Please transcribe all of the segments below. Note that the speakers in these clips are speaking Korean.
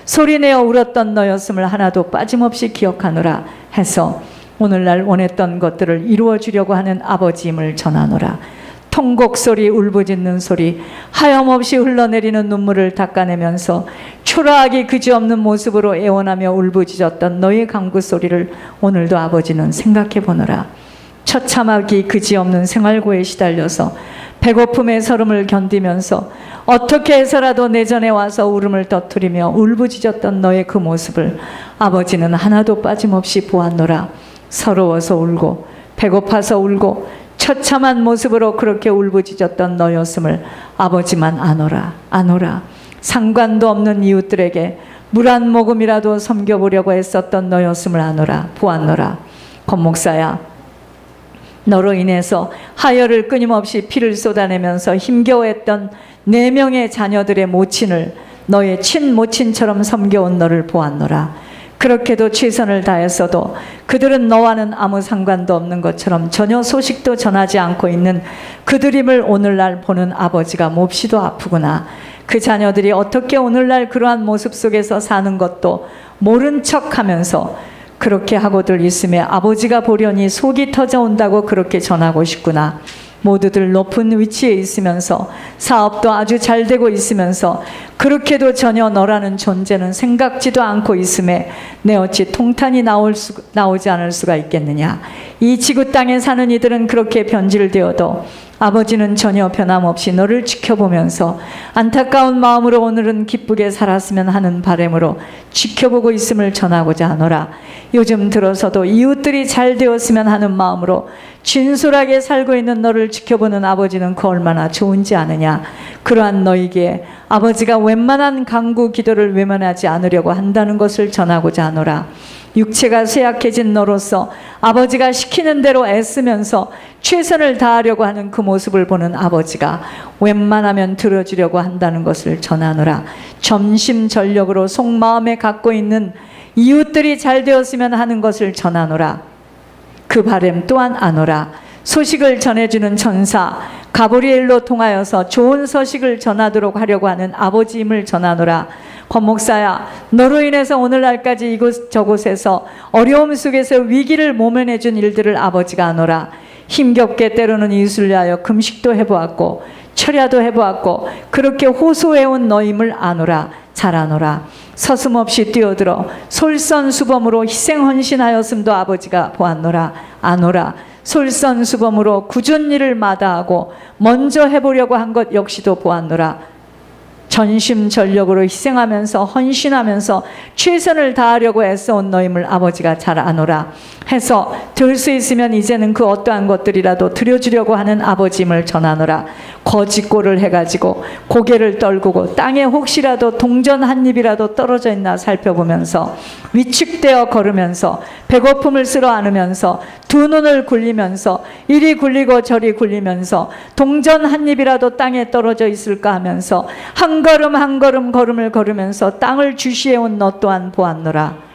소리내어 울었던 너였음을 하나도 빠짐없이 기억하노라 해서 오늘날 원했던 것들을 이루어 주려고 하는 아버지임을 전하노라. 통곡 소리, 울부짖는 소리, 하염없이 흘러내리는 눈물을 닦아내면서 초라하기 그지없는 모습으로 애원하며 울부짖었던 너의 간구 소리를 오늘도 아버지는 생각해 보노라. 처참하기 그지없는 생활고에 시달려서 배고픔의 서름을 견디면서 어떻게 해서라도 내 전에 와서 울음을 터뜨리며 울부짖었던 너의 그 모습을 아버지는 하나도 빠짐없이 보았노라. 서러워서 울고 배고파서 울고 처참한 모습으로 그렇게 울부짖었던 너였음을 아버지만 아노라. 상관도 없는 이웃들에게 물 한 모금이라도 섬겨보려고 했었던 너였음을 아노라. 보았노라. 권목사야, 너로 인해서 하혈을 끊임없이 피를 쏟아내면서 힘겨워했던 4명의 자녀들의 모친을 너의 친모친처럼 섬겨온 너를 보았노라. 그렇게도 최선을 다했어도 그들은 너와는 아무 상관도 없는 것처럼 전혀 소식도 전하지 않고 있는 그들임을 오늘날 보는 아버지가 몹시도 아프구나. 그 자녀들이 어떻게 오늘날 그러한 모습 속에서 사는 것도 모른 척하면서 그렇게 하고들 있음에 아버지가 보려니 속이 터져온다고 그렇게 전하고 싶구나. 모두들 높은 위치에 있으면서 사업도 아주 잘 되고 있으면서 그렇게도 전혀 너라는 존재는 생각지도 않고 있음에 내 어찌 통탄이 나오지 않을 수가 있겠느냐. 이 지구 땅에 사는 이들은 그렇게 변질되어도 아버지는 전혀 변함없이 너를 지켜보면서 안타까운 마음으로 오늘은 기쁘게 살았으면 하는 바람으로 지켜보고 있음을 전하고자 하노라. 요즘 들어서도 이웃들이 잘 되었으면 하는 마음으로 진솔하게 살고 있는 너를 지켜보는 아버지는 그 얼마나 좋은지 아느냐. 그러한 너에게 아버지가 웬만한 간구 기도를 외면하지 않으려고 한다는 것을 전하고자 하노라. 육체가 쇠약해진 너로서 아버지가 시키는 대로 애쓰면서 최선을 다하려고 하는 그 모습을 보는 아버지가 웬만하면 들어주려고 한다는 것을 전하노라. 전심전력으로 속마음에 갖고 있는 이웃들이 잘 되었으면 하는 것을 전하노라. 그 바람 또한 아노라. 소식을 전해주는 천사 가브리엘로 통하여서 좋은 소식을 전하도록 하려고 하는 아버지임을 전하노라. 권목사야, 너로 인해서 오늘날까지 이곳 저곳에서 어려움 속에서 위기를 모면해준 일들을 아버지가 아노라. 힘겹게 때로는 이웃을 위하여 금식도 해보았고 철야도 해보았고 그렇게 호소해온 너임을 아노라. 잘 아노라. 서슴없이 뛰어들어 솔선수범으로 희생헌신하였음도 아버지가 보았노라. 아노라. 솔선수범으로 굳은 일을 마다하고 먼저 해보려고 한 것 역시도 보았노라. 전심전력으로 희생하면서 헌신하면서 최선을 다하려고 애써온 너임을 아버지가 잘 아노라. 해서 들 수 있으면 이제는 그 어떠한 것들이라도 드려주려고 하는 아버지임을 전하노라. 거짓골을 해가지고 고개를 떨구고 땅에 혹시라도 동전 한 입이라도 떨어져 있나 살펴보면서 위축되어 걸으면서 배고픔을 쓸어 안으면서 두 눈을 굴리면서 이리 굴리고 저리 굴리면서 동전 한 입이라도 땅에 떨어져 있을까 하면서 한 걸음 한 걸음 걸음을 걸으면서 땅을 주시해온 너 또한 보았노라.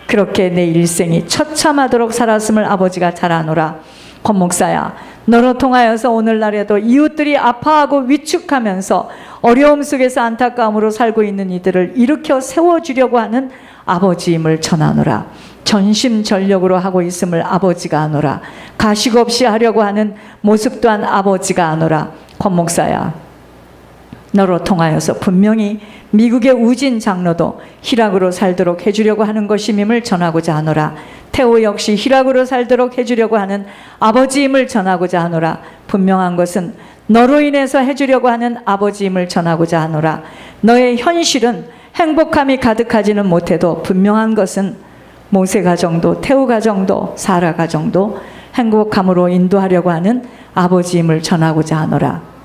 그렇게 내 일생이 처참하도록 살았음을 아버지가 잘 아노라. 권목사야, 너로 통하여서 오늘날에도 이웃들이 아파하고 위축하면서 어려움 속에서 안타까움으로 살고 있는 이들을 일으켜 세워주려고 하는 아버지임을 전하노라. 전심전력으로 하고 있음을 아버지가 아노라. 가식 없이 하려고 하는 모습 또한 아버지가 아노라. 권목사야, 너로 통하여서 분명히 미국의 우진 장로도 희락으로 살도록 해주려고 하는 것임을 전하고자 하노라. 태호 역시 희락으로 살도록 해주려고 하는 아버지임을 전하고자 하노라. 분명한 것은 너로 인해서 해주려고 하는 아버지임을 전하고자 하노라. 너의 현실은 행복함이 가득하지는 못해도 분명한 것은 모세 가정도 태호 가정도 사라 가정도 행복함으로 인도하려고 하는 아버지임을 전하고자 하노라.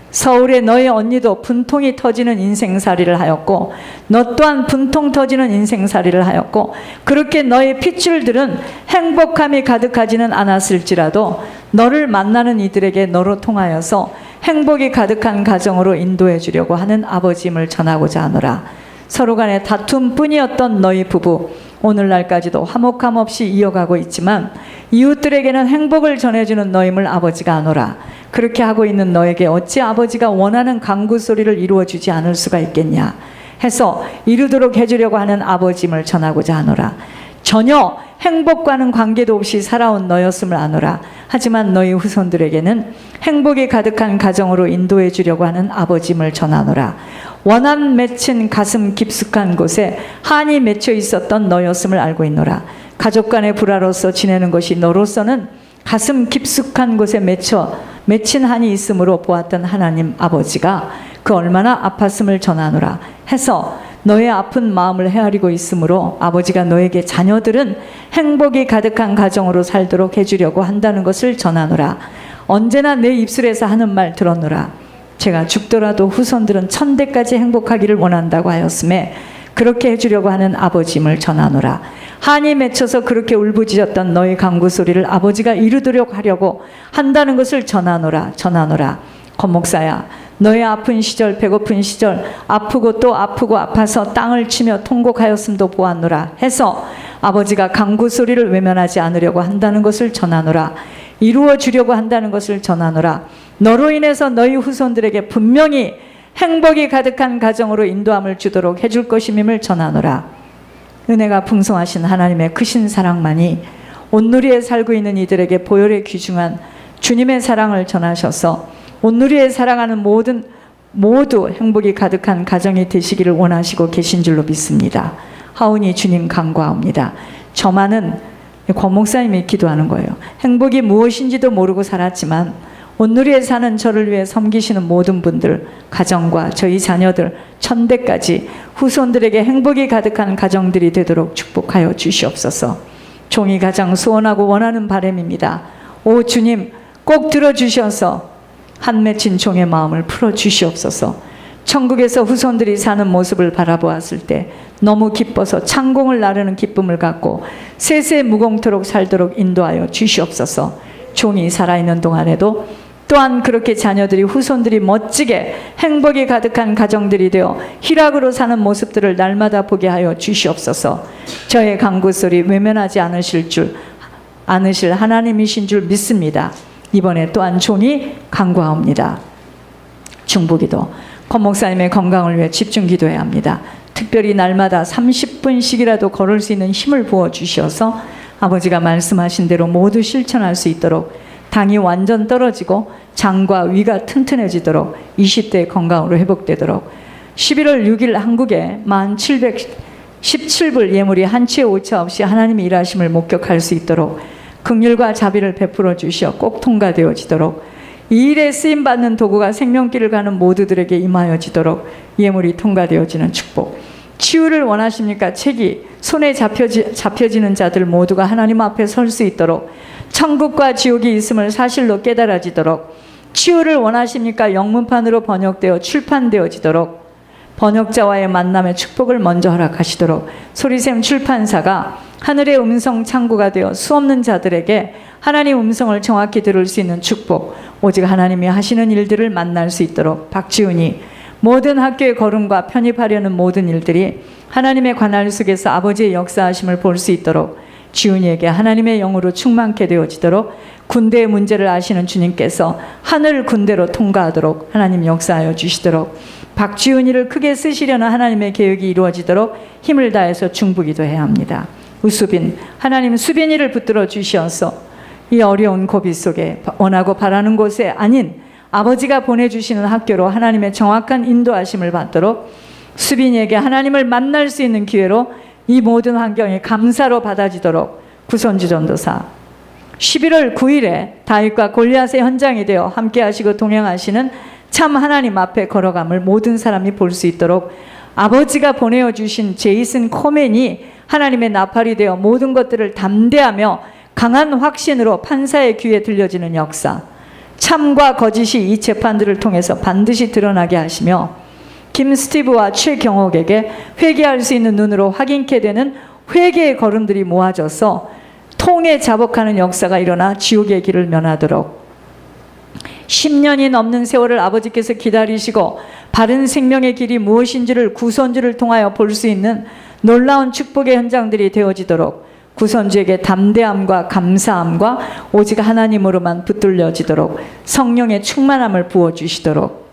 서울의 너의 언니도 분통이 터지는 인생살이를 하였고 너 또한 분통 터지는 인생살이를 하였고 그렇게 너의 핏줄들은 행복함이 가득하지는 않았을지라도 너를 만나는 이들에게 너로 통하여서 행복이 가득한 가정으로 인도해 주려고 하는 아버지임을 전하고자 하노라. 서로 간의 다툼뿐이었던 너희 부부 오늘날까지도 화목함 없이 이어가고 있지만 이웃들에게는 행복을 전해주는 너임을 아버지가 아노라. 그렇게 하고 있는 너에게 어찌 아버지가 원하는 간구 소리를 이루어주지 않을 수가 있겠냐. 해서 이루도록 해주려고 하는 아버지임을 전하고자 하노라. 전혀 행복과는 관계도 없이 살아온 너였음을 아노라. 하지만 너희 후손들에게는 행복이 가득한 가정으로 인도해 주려고 하는 아버지임을 전하노라. 원한 맺힌 가슴 깊숙한 곳에 한이 맺혀 있었던 너였음을 알고 있노라. 가족 간의 불화로서 지내는 것이 너로서는 가슴 깊숙한 곳에 맺힌 한이 있으므로 보았던 하나님 아버지가 그 얼마나 아팠음을 전하노라 해서 너의 아픈 마음을 헤아리고 있으므로 아버지가 너에게 자녀들은 행복이 가득한 가정으로 살도록 해주려고 한다는 것을 전하노라. 언제나 내 입술에서 하는 말 들었노라. 제가 죽더라도 후손들은 천대까지 행복하기를 원한다고 하였음에 그렇게 해주려고 하는 아버지임을 전하노라. 한이 맺혀서 그렇게 울부짖었던 너의 간구 소리를 아버지가 이루도록 하려고 한다는 것을 전하노라. 권목사야, 너의 아픈 시절, 배고픈 시절, 아프고 또 아프고 아파서 땅을 치며 통곡하였음도 보았노라 해서 아버지가 간구 소리를 외면하지 않으려고 한다는 것을 전하노라. 이루어 주려고 한다는 것을 전하노라. 너로 인해서 너희 후손들에게 분명히 행복이 가득한 가정으로 인도함을 주도록 해줄 것임임을 전하노라. 은혜가 풍성하신 하나님의 크신 사랑만이 온누리에 살고 있는 이들에게 보혈에 귀중한 주님의 사랑을 전하셔서 온누리에 살아가는 모두 행복이 가득한 가정이 되시기를 원하시고 계신 줄로 믿습니다. 하오니 주님 간구하옵니다. 저만은 권 목사님이 기도하는 거예요. 행복이 무엇인지도 모르고 살았지만 온누리에 사는 저를 위해 섬기시는 모든 분들, 가정과 저희 자녀들, 천대까지 후손들에게 행복이 가득한 가정들이 되도록 축복하여 주시옵소서. 종이 가장 소원하고 원하는 바람입니다. 오 주님, 꼭 들어주셔서 한 맺힌 종의 마음을 풀어주시옵소서. 천국에서 후손들이 사는 모습을 바라보았을 때 너무 기뻐서 창공을 나르는 기쁨을 갖고 세세 무공토록 살도록 인도하여 주시옵소서. 종이 살아있는 동안에도 또한 그렇게 자녀들이 후손들이 멋지게 행복이 가득한 가정들이 되어 희락으로 사는 모습들을 날마다 보게 하여 주시옵소서. 저의 간구소리 외면하지 않으실 하나님이신 줄 믿습니다. 이번에 또한 종이 간구하옵니다. 중보기도, 권 목사님의 건강을 위해 집중 기도해야 합니다. 특별히 날마다 30분씩이라도 걸을 수 있는 힘을 부어주셔서 아버지가 말씀하신 대로 모두 실천할 수 있도록, 당이 완전 떨어지고 장과 위가 튼튼해지도록, 20대 건강으로 회복되도록, 11월 6일 한국에 1717불 예물이 한치의 오차 없이 하나님의 일하심을 목격할 수 있도록 긍휼과 자비를 베풀어 주시어 꼭 통과되어지도록, 이 일에 쓰임받는 도구가 생명길을 가는 모두들에게 임하여지도록 예물이 통과되어지는 축복. 치유를 원하십니까? 책이 손에 잡혀지는 자들 모두가 하나님 앞에 설 수 있도록, 천국과 지옥이 있음을 사실로 깨달아지도록. 치유를 원하십니까? 영문판으로 번역되어 출판되어지도록 번역자와의 만남의 축복을 먼저 허락하시도록 소리샘 출판사가 하늘의 음성 창구가 되어 수없는 자들에게 하나님 음성을 정확히 들을 수 있는 축복, 오직 하나님이 하시는 일들을 만날 수 있도록. 박지훈이 모든 학교의 걸음과 편입하려는 모든 일들이 하나님의 관할 속에서 아버지의 역사하심을 볼 수 있도록 지훈이에게 하나님의 영으로 충만케 되어지도록, 군대의 문제를 아시는 주님께서 하늘 군대로 통과하도록 하나님 역사하여 주시도록, 박지훈이를 크게 쓰시려는 하나님의 계획이 이루어지도록 힘을 다해서 중보기도해야 합니다. 우수빈, 하나님 수빈이를 붙들어 주시어서 이 어려운 고비 속에 원하고 바라는 곳에 아닌 아버지가 보내주시는 학교로 하나님의 정확한 인도하심을 받도록, 수빈이에게 하나님을 만날 수 있는 기회로 이 모든 환경이 감사로 받아지도록 구선주 전도사, 11월 9일에 다윗과 골리앗의 현장이 되어 함께 하시고 동행하시는 참 하나님 앞에 걸어감을 모든 사람이 볼 수 있도록 아버지가 보내어 주신 제이슨 코맨이 하나님의 나팔이 되어 모든 것들을 담대하며 강한 확신으로 판사의 귀에 들려지는 역사, 참과 거짓이 이 재판들을 통해서 반드시 드러나게 하시며, 김스티브와 최경옥에게 회개할 수 있는 눈으로 확인케 되는 회개의 걸음들이 모아져서 통에 자복하는 역사가 일어나 지옥의 길을 면하도록, 10년이 넘는 세월을 아버지께서 기다리시고 바른 생명의 길이 무엇인지를 구선주를 통하여 볼 수 있는 놀라운 축복의 현장들이 되어지도록, 구선주에게 담대함과 감사함과 오직 하나님으로만 붙들려지도록 성령의 충만함을 부어주시도록,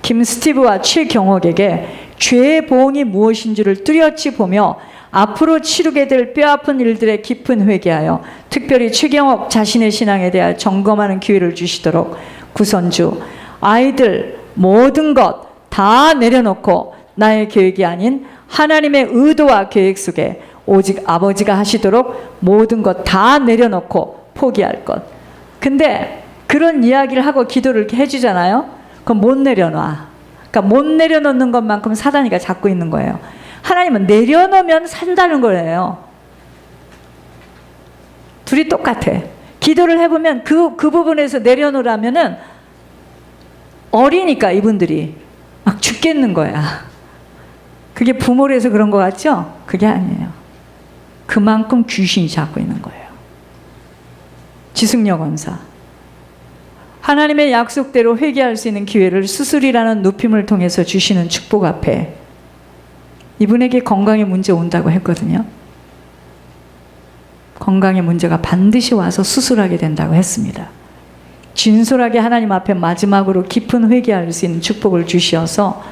김스티브와 최경옥에게 죄의 보응이 무엇인지를 뚜렷이 보며 앞으로 치르게 될 뼈아픈 일들에 깊은 회개하여 특별히 최경옥 자신의 신앙에 대하여 점검하는 기회를 주시도록 구선주, 아이들 모든 것 다 내려놓고 나의 계획이 아닌 하나님의 의도와 계획 속에 오직 아버지가 하시도록 모든 것 다 내려놓고 포기할 것. 근데 그런 이야기를 하고 기도를 이렇게 해주잖아요. 그럼 못 내려놔. 그러니까 못 내려놓는 것만큼 사단이가 잡고 있는 거예요. 하나님은 내려놓으면 산다는 거예요. 둘이 똑같아. 기도를 해보면 그 부분에서 내려놓으라면은 어리니까 이분들이 막 죽겠는 거야. 그게 부모라서 그런 거 같죠? 그게 아니에요. 그만큼 귀신이 잡고 있는 거예요. 지승려 권사. 하나님의 약속대로 회개할 수 있는 기회를 수술이라는 높임을 통해서 주시는 축복 앞에 이분에게 건강에 문제 온다고 했거든요. 건강의 문제가 반드시 와서 수술하게 된다고 했습니다. 진솔하게 하나님 앞에 마지막으로 깊은 회개할 수 있는 축복을 주시어서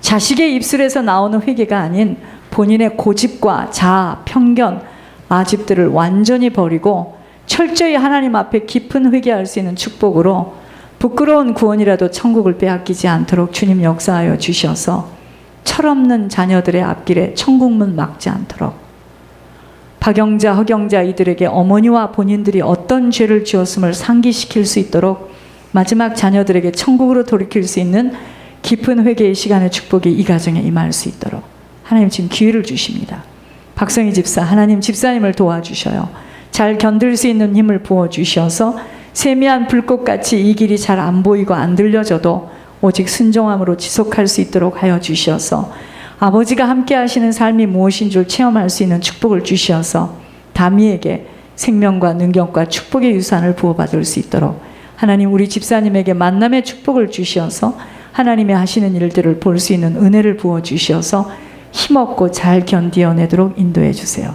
자식의 입술에서 나오는 회개가 아닌 본인의 고집과 자아, 편견, 아집들을 완전히 버리고 철저히 하나님 앞에 깊은 회개할 수 있는 축복으로 부끄러운 구원이라도 천국을 빼앗기지 않도록 주님 역사하여 주셔서 철없는 자녀들의 앞길에 천국문 막지 않도록 박영자, 허경자 이들에게 어머니와 본인들이 어떤 죄를 지었음을 상기시킬 수 있도록 마지막 자녀들에게 천국으로 돌이킬 수 있는 깊은 회개의 시간의 축복이 이 가정에 임할 수 있도록 하나님 지금 기회를 주십니다. 박성희 집사, 하나님 집사님을 도와주셔요. 잘 견딜 수 있는 힘을 부어주셔서 세미한 불꽃같이 이 길이 잘 안 보이고 안 들려져도 오직 순종함으로 지속할 수 있도록 하여 주셔서 아버지가 함께 하시는 삶이 무엇인 줄 체험할 수 있는 축복을 주셔서 다미에게 생명과 능력과 축복의 유산을 부어받을 수 있도록 하나님 우리 집사님에게 만남의 축복을 주셔서 하나님의 하시는 일들을 볼 수 있는 은혜를 부어주셔서 힘없고 잘 견디어내도록 인도해 주세요.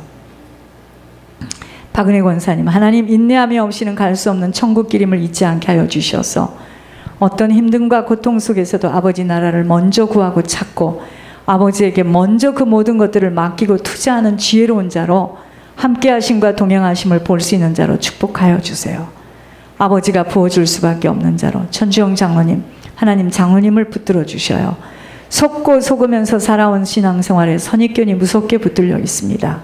박은혜 권사님, 하나님 인내함이 없이는 갈 수 없는 천국 길임을 잊지 않게 하여 주셔서 어떤 힘듦과 고통 속에서도 아버지 나라를 먼저 구하고 찾고 아버지에게 먼저 그 모든 것들을 맡기고 투자하는 지혜로운 자로 함께 하심과 동행하심을 볼 수 있는 자로 축복하여 주세요. 아버지가 부어줄 수밖에 없는 자로 천주영 장로님, 하나님 장로님을 붙들어 주셔요. 속고 속으면서 살아온 신앙생활에 선입견이 무섭게 붙들려 있습니다.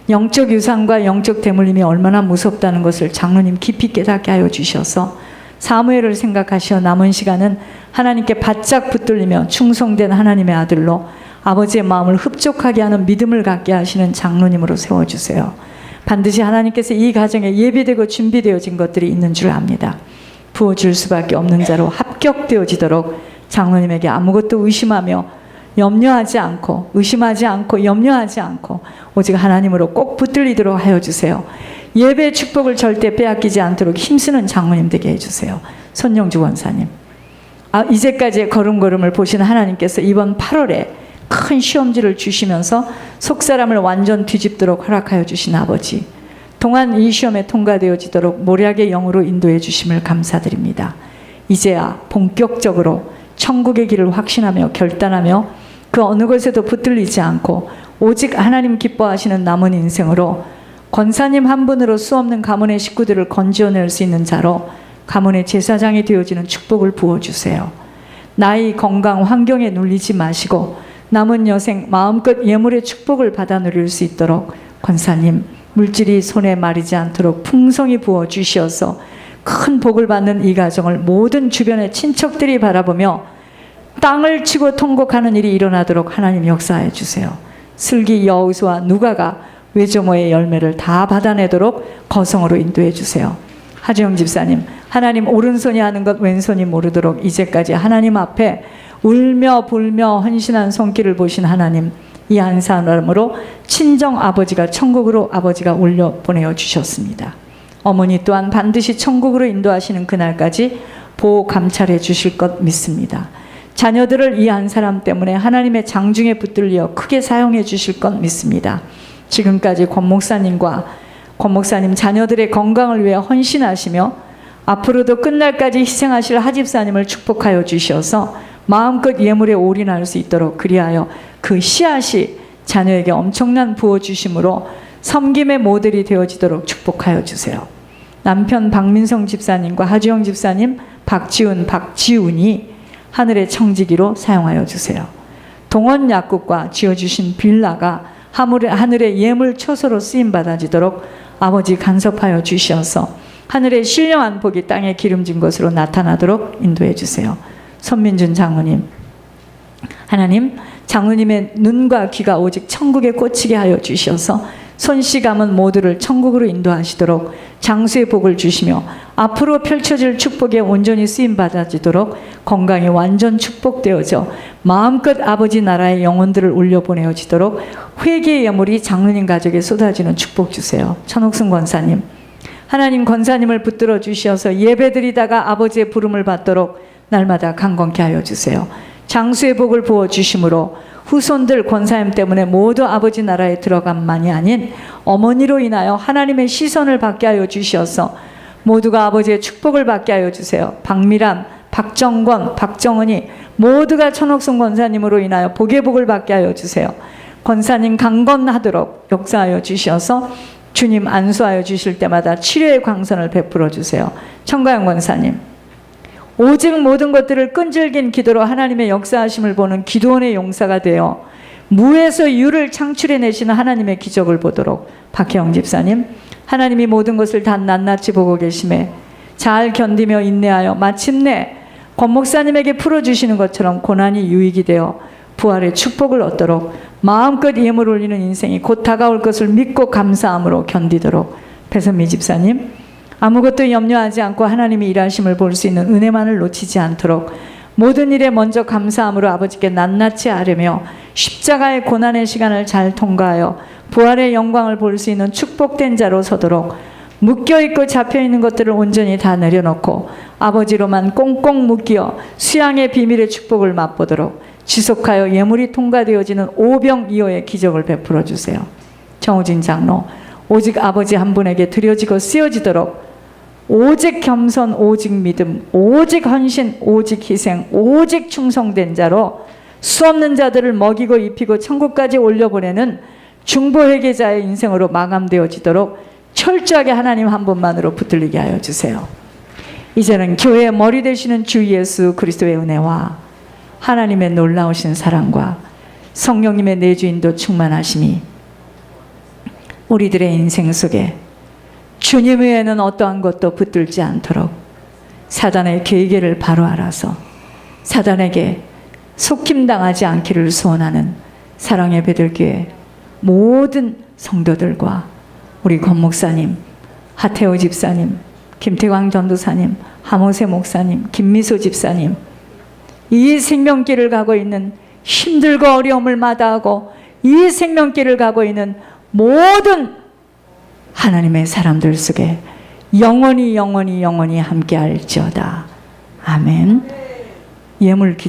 영적 유산과 영적 대물림이 얼마나 무섭다는 것을 장로님 깊이 깨닫게 하여 주셔서 사무엘을 생각하시어 남은 시간은 하나님께 바짝 붙들리며 충성된 하나님의 아들로 아버지의 마음을 흡족하게 하는 믿음을 갖게 하시는 장로님으로 세워주세요. 반드시 하나님께서 이 가정에 예비되고 준비되어진 것들이 있는 줄 압니다. 부어줄 수밖에 없는 자로 합격되어지도록 장로님에게 아무것도 의심하며 염려하지 않고 의심하지 않고 염려하지 않고 오직 하나님으로 꼭 붙들리도록 하여 주세요. 예배의 축복을 절대 빼앗기지 않도록 힘쓰는 장로님 되게 해주세요. 손영주 원사님, 이제까지의 걸음걸음을 보신 하나님께서 이번 8월에 큰 시험지를 주시면서 속사람을 완전 뒤집도록 허락하여 주신 아버지, 동안 이 시험에 통과되어지도록 모략의 영으로 인도해 주심을 감사드립니다. 이제야 본격적으로 천국의 길을 확신하며 결단하며 그 어느 것에도 붙들리지 않고 오직 하나님 기뻐하시는 남은 인생으로 권사님 한 분으로 수없는 가문의 식구들을 건지어낼 수 있는 자로 가문의 제사장이 되어지는 축복을 부어주세요. 나이, 건강, 환경에 눌리지 마시고 남은 여생 마음껏 예물의 축복을 받아 누릴 수 있도록 권사님 물질이 손에 마르지 않도록 풍성히 부어주시어서 큰 복을 받는 이 가정을 모든 주변의 친척들이 바라보며 땅을 치고 통곡하는 일이 일어나도록 하나님 역사해 주세요. 슬기, 여우수와 누가가 외조모의 열매를 다 받아내도록 거성으로 인도해 주세요. 하주영 집사님, 하나님 오른손이 하는 것 왼손이 모르도록 이제까지 하나님 앞에 울며 불며 헌신한 손길을 보신 하나님, 이 한 사람으로 친정 아버지가 천국으로 아버지가 올려 보내어 주셨습니다. 어머니 또한 반드시 천국으로 인도하시는 그날까지 보호 감찰해 주실 것 믿습니다. 자녀들을 이 한 사람 때문에 하나님의 장중에 붙들려 크게 사용해 주실 것 믿습니다. 지금까지 권 목사님과 권 목사님 자녀들의 건강을 위해 헌신하시며 앞으로도 끝날까지 희생하실 하집사님을 축복하여 주셔서 마음껏 예물에 올인할 수 있도록 그리하여 그 씨앗이 자녀에게 엄청난 부어주심으로 섬김의 모델이 되어지도록 축복하여 주세요. 남편 박민성 집사님과 하주영 집사님, 박지훈이 하늘의 청지기로 사용하여 주세요. 동원 약국과 지어주신 빌라가 하늘의 예물 처소로 쓰임받아지도록 아버지 간섭하여 주시어서 하늘의 신령한 복이 땅에 기름진 것으로 나타나도록 인도해 주세요. 선민준 장로님, 하나님, 장로님의 눈과 귀가 오직 천국에 꽂히게 하여 주시어서 손씨 가문 모두를 천국으로 인도하시도록 장수의 복을 주시며 앞으로 펼쳐질 축복에 온전히 쓰임받아지도록 건강이 완전 축복되어져 마음껏 아버지 나라의 영혼들을 올려보내어지도록 회개의 예물이 장로님 가족에 쏟아지는 축복 주세요. 천옥승 권사님, 하나님 권사님을 붙들어 주시어서 예배드리다가 아버지의 부름을 받도록 날마다 강건케 하여 주세요. 장수의 복을 부어 주심으로 후손들 권사님 때문에 모두 아버지 나라에 들어간만이 아닌 어머니로 인하여 하나님의 시선을 받게 하여 주시어서 모두가 아버지의 축복을 받게 하여 주세요. 박미란, 박정권, 박정은이 모두가 천옥순 권사님으로 인하여 복의 복을 받게 하여 주세요. 권사님 강건하도록 역사하여 주시어서 주님 안수하여 주실 때마다 치료의 광선을 베풀어 주세요. 청가영 권사님, 오직 모든 것들을 끈질긴 기도로 하나님의 역사하심을 보는 기도원의 용사가 되어 무에서 유를 창출해내시는 하나님의 기적을 보도록 박혜영 집사님, 하나님이 모든 것을 다 낱낱이 보고 계심에 잘 견디며 인내하여 마침내 권 목사님에게 풀어주시는 것처럼 고난이 유익이 되어 부활의 축복을 얻도록 마음껏 예물 올리는 인생이 곧 다가올 것을 믿고 감사함으로 견디도록 배선미 집사님, 아무것도 염려하지 않고 하나님이 일하심을 볼 수 있는 은혜만을 놓치지 않도록 모든 일에 먼저 감사함으로 아버지께 낱낱이 아뢰며 십자가의 고난의 시간을 잘 통과하여 부활의 영광을 볼 수 있는 축복된 자로 서도록 묶여있고 잡혀있는 것들을 온전히 다 내려놓고 아버지로만 꽁꽁 묶여 수양의 비밀의 축복을 맛보도록 지속하여 예물이 통과되어지는 오병이어의 기적을 베풀어 주세요. 정우진 장로, 오직 아버지 한 분에게 드려지고 쓰여지도록 오직 겸손, 오직 믿음, 오직 헌신, 오직 희생, 오직 충성된 자로 수없는 자들을 먹이고 입히고 천국까지 올려보내는 중보회계자의 인생으로 마감되어지도록 철저하게 하나님 한 분만으로 붙들리게 하여 주세요. 이제는 교회의 머리 되시는 주 예수 그리스도의 은혜와 하나님의 놀라우신 사랑과 성령님의 내주인도 충만하심이 우리들의 인생 속에 주님 외에는 어떠한 것도 붙들지 않도록 사단의 계계를 바로 알아서 사단에게 속힘당하지 않기를 소원하는 사랑의 베들교회 모든 성도들과 우리 권 목사님, 하태호 집사님, 김태광 전도사님, 하모세 목사님, 김미소 집사님, 이 생명길을 가고 있는 힘들고 어려움을 마다하고 이 생명길을 가고 있는 모든 하나님의 사람들 속에 영원히 함께 할지어다. 아멘. 예물 기도